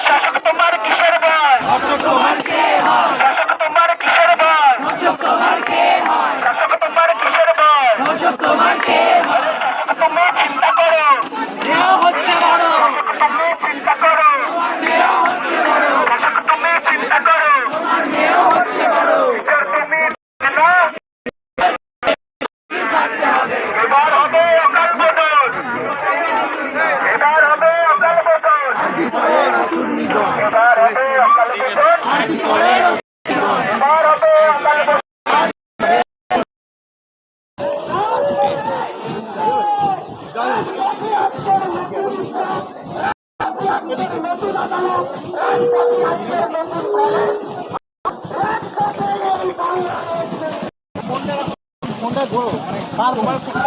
শাসক তোমার কিসের ভয়? শাসক তোমার কিসের ভয়? শাসক তোমার কিসের ভয়? শাসক তুমি চিন্তা করো, শাসক তুমি চিন্তা করো, শাসক তুমি চিন্তা করো, তুমি এবার হবে অকাল বোধন, এবার হবে অকাল বোধন, এবার হবে অকাল বোধন, এবার হবে অকাল বোধন। ফোনটা বড় মানে তুমি